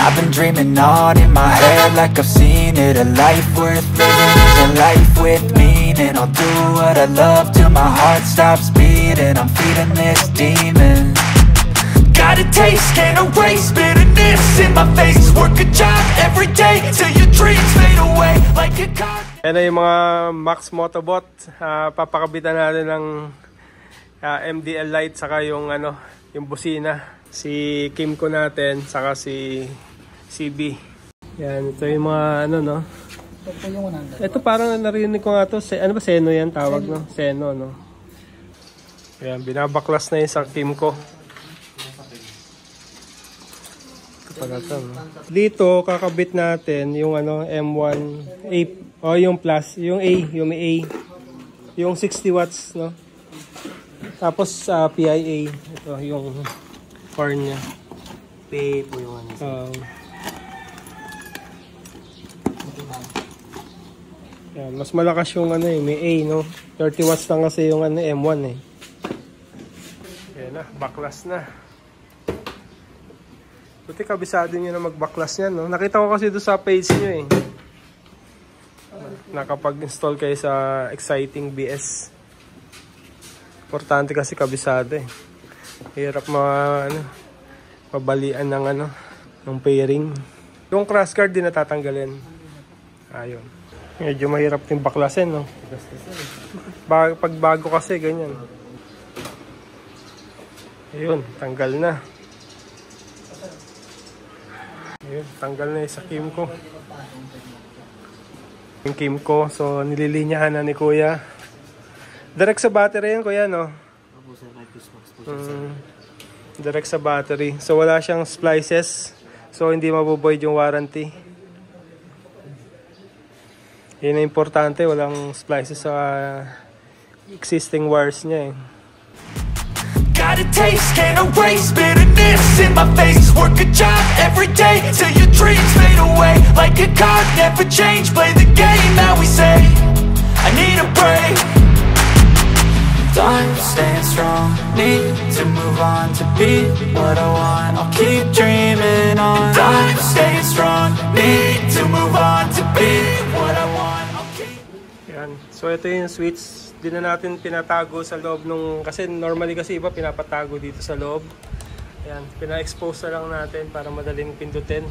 I've been dreaming on in my head like I've seen it. A life worth living is a life with meaning. I'll do what I love till my heart stops beating. I'm feeding this demon. Got a taste, can't erase bitterness in my face. Work a job every day till your dreams fade away like a car. Yan na yung mga Max Motobot. Papakabitan natin ng MDL light saka yung yung busina. Si Kimco natin saka si CB. Yan, ito yung mga no. Ito parang narinig ko nga to. Ano ba, Seno yan tawag, no? Seno, no? Yan, binabaklas na yun sa Kimco. Dito kakabit natin yung M1 A yung plus, yung A, yung may A, yung 60 watts, no? Tapos PIA, ito yung core niya. PIA po yung yan, mas malakas yung may A, no? 30 watts lang kasi yung M1 eh. Yan na, baklas na. Buti kabisado nyo na magbaklas yan, no? Nakita ko kasi doon sa page nyo eh. Nakapag-install kayo sa Exciting BS. Importante kasi kabisado eh. Hirap mabalian ng ng pairing. Yung crash guard din natatanggalin. Ayun. Medyo mahirap din baklasin, no? Pag bago kasi ganyan. Ayun, tanggal na. Ayun, tanggal na sa Kimco. Yung Kimco, so nililinyahan na ni Kuya. Direct sa battery yan, Kuya, no? Direct sa battery. So wala siyang splices. So hindi mabuboid yung warranty. Yun ang importante, walang splices sa existing wires niya eh. Got a taste, can't erase bitterness in my face. Work a job every day till your dreams fade away like a card, never change. Play the game that we say. I need a break. Done staying strong, need to move on to be what I want. I'll keep dreaming on. Done staying strong, need to move on to be what I want. I'll keep. Yan. So ito yung switch. Di na natin pinatago sa loob kasi normally kasi iba pinapatago dito sa loob. Ayan, pina-expose na lang natin para madaling pindutin.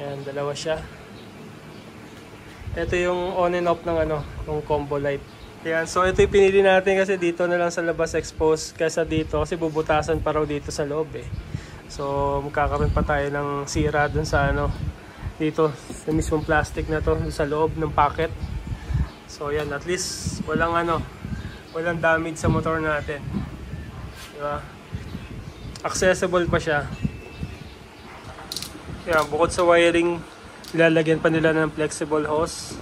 Ayan, dalawa siya. Ito yung on and off ng ng combo light. Ayan, so ito yung pinili natin kasi dito na lang sa labas expose kaysa dito kasi bubutasan pa raw dito sa loob eh. So magkakaroon pa tayo ng sira dun sa dito sa mismong plastic na to sa loob ng packet. So yan, at least walang damage sa motor natin. Diba? Accessible pa siya. Yan, bukod sa wiring, ilalagyan pa nila ng flexible hose.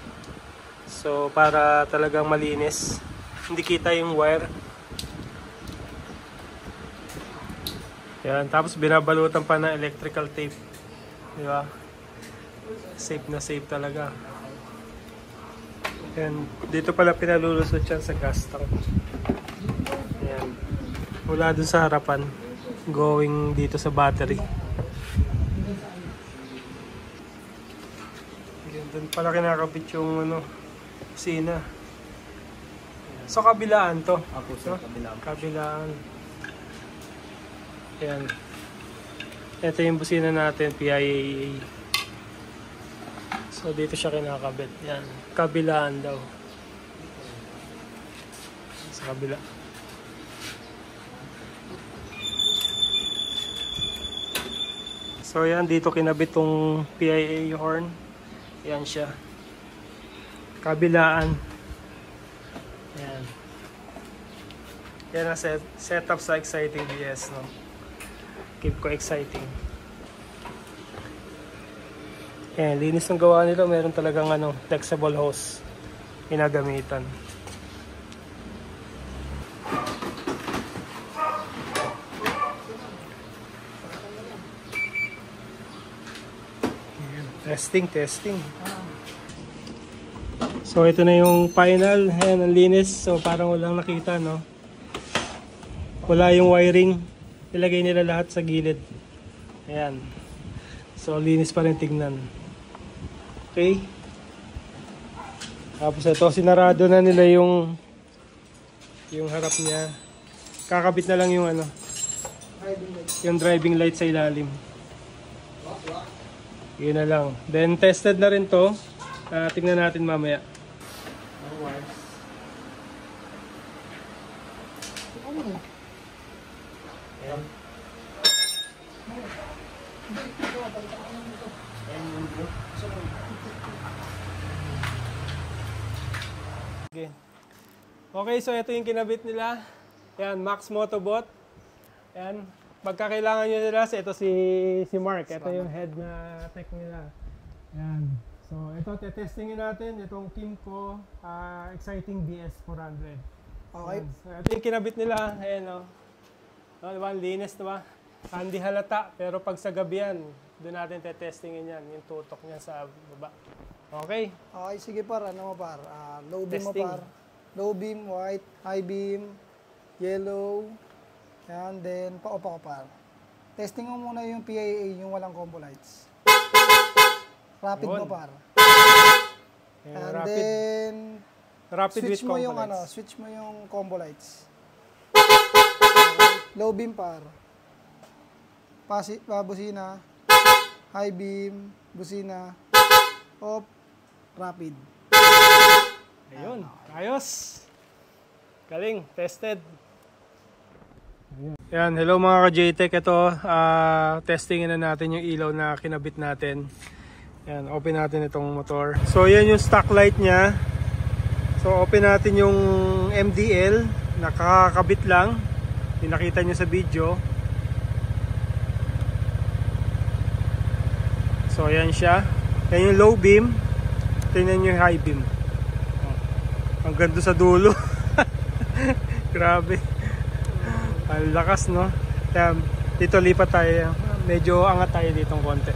So para talagang malinis. Hindi kita yung wire. Yan, tapos binabalutan pa ng electrical tape. Diba? Safe na safe talaga. Yan, dito pala pinalulusot yan sa gas tank. Yan. Mula dun sa harapan, going dito sa battery. Yan, dun pala kinakabit yung sina. So kabilaan to. Apo sa kabilaan. Kabilaan. Yan. Ito yung busina natin, PIA. So dito siya kinakabit. Yan. Kabilaan daw. Sa kabila. So yan, dito kinabit tong PIA horn. Yan siya. Kabilaan. Yan. Yan ang setup sa Exciting BS, no? Keep ko exciting. Yan, linis ng gawa nila. Meron talagang flexible hose ginagamitan. Testing. So ito na yung final. Ayan, ang linis. So parang walang nakita, no? Wala yung wiring. Ilagay nila lahat sa gilid. Ayan. So linis pa rin tignan. Okay. Tapos ito, sinarado na nila yung harap niya. Kakabit na lang yung ano, yung driving light sa ilalim. Yun na lang. Then tested na rin to. Tingnan natin mamaya. Okay, so ito yung kinabit nila. Yan, Max Motobot. Yan, pagkakailangan nyo nila, ito si Mark. Ito yung head na tech nila. Yan. So ito, testingin natin itong Kimco Exciting BS400. Okay. So, ito yung kinabit nila. Ayan o. No, diba? Linis, diba? Hindi halata, pero pag sa gabi yan, doon natin testingin yan. Yung tutok niya sa baba. Okay? Okay, sige par. Ano mo par? Low beam mo Testing. par. Low beam, white, high beam, yellow, and then pa-opa ko par. Testing mo muna yung PIA, yung walang combo lights. Rapid mo par. And rapid. then Rapid switch with mo yung combo lights. switch mo yung combo lights. Low beam par. Busina, high beam, busina, off, rapid. Ayun, ayos. Galing, tested. Yan, hello mga ka-JTech. Ito, testingin na natin yung ilaw na kinabit natin. Yan, open natin itong motor. So yan yung stock light niya. So open natin yung MDL. Nakakabit lang. Pinakita nyo sa video. So yan siya. Yan yung low beam. Tingnan nyo yung high beam. Ang ganda sa dulo. Grabe. Ang lakas, no? Kaya dito lipat tayo. Medyo angat tayo ditong konti.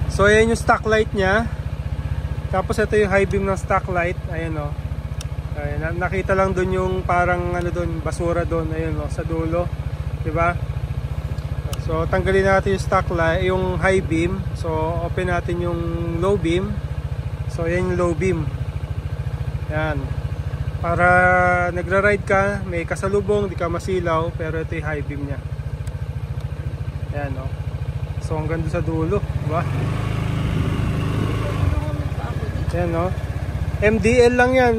So ayan yung stock light nya. Tapos ito yung high beam ng stock light. Ayan, no? Ayan, nakita lang dun yung parang ano dun, basura dun. Ayan, no? Sa dulo. Diba? So tanggalin natin yung stock light, yung high beam. So open natin yung low beam. So yan yung low beam. Yan. Para nagra-ride ka, may kasalubong, di ka masilaw, pero ito yung high beam nya. Yan, no. So ang ganda sa dulo, diba? Yan, no. MDL lang yan,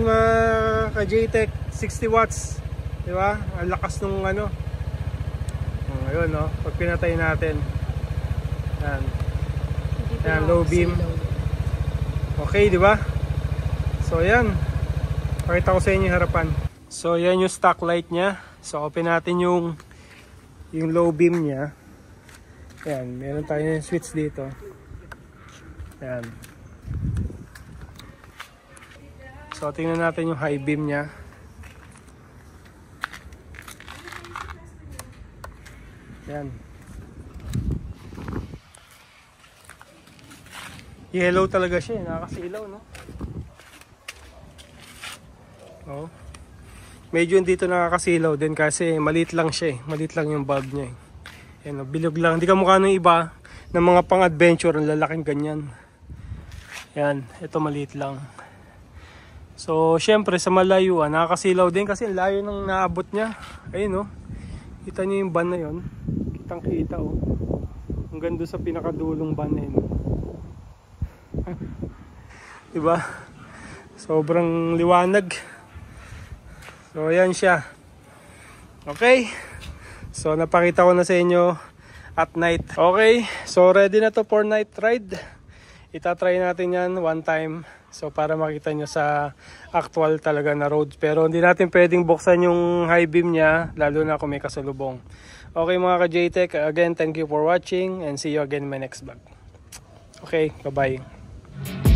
ka-JTech, 60 watts. Diba? Ang lakas nung ano. Ayun, no. Pag pinatay natin. Yan. Yan, low beam. Okay, di ba? So, yan. Pakita ko sa inyo yung harapan. So, yan yung stock light niya. So, open natin yung low beam niya. Yan, meron tayo yung switch dito. Yan. So, tingnan natin yung high beam niya. Yan. Yellow talaga siya, nakakasilaw, no? Oh. Medyo dito nakakasilaw din kasi maliit lang siya, maliit lang yung bulb niya. Yan, bilog lang. Hindi ka mukha ng iba ng mga pang-adventure, ang lalaking ganyan. Yan, ito maliit lang. So, syempre sa malayuan, nakakasilaw din kasi ang layo ng naabot niya. Ayun, oh. Kita niyo yung van na yun. Kitang-kita, oh. Ang ganda sa pinakadulong van na yun. Diba? Sobrang liwanag. So yan siya. Okay. So napakita ko na sa inyo at night. Okay. So ready na to for night ride. Itatry natin yan one time. So para makita nyo sa actual talaga na roads. Pero hindi natin pwedeng buksan yung high beam nya. Lalo na kung may kasalubong. Okay mga ka-JTech. Again, thank you for watching. And see you again in my next vlog. Okay. Bye-bye.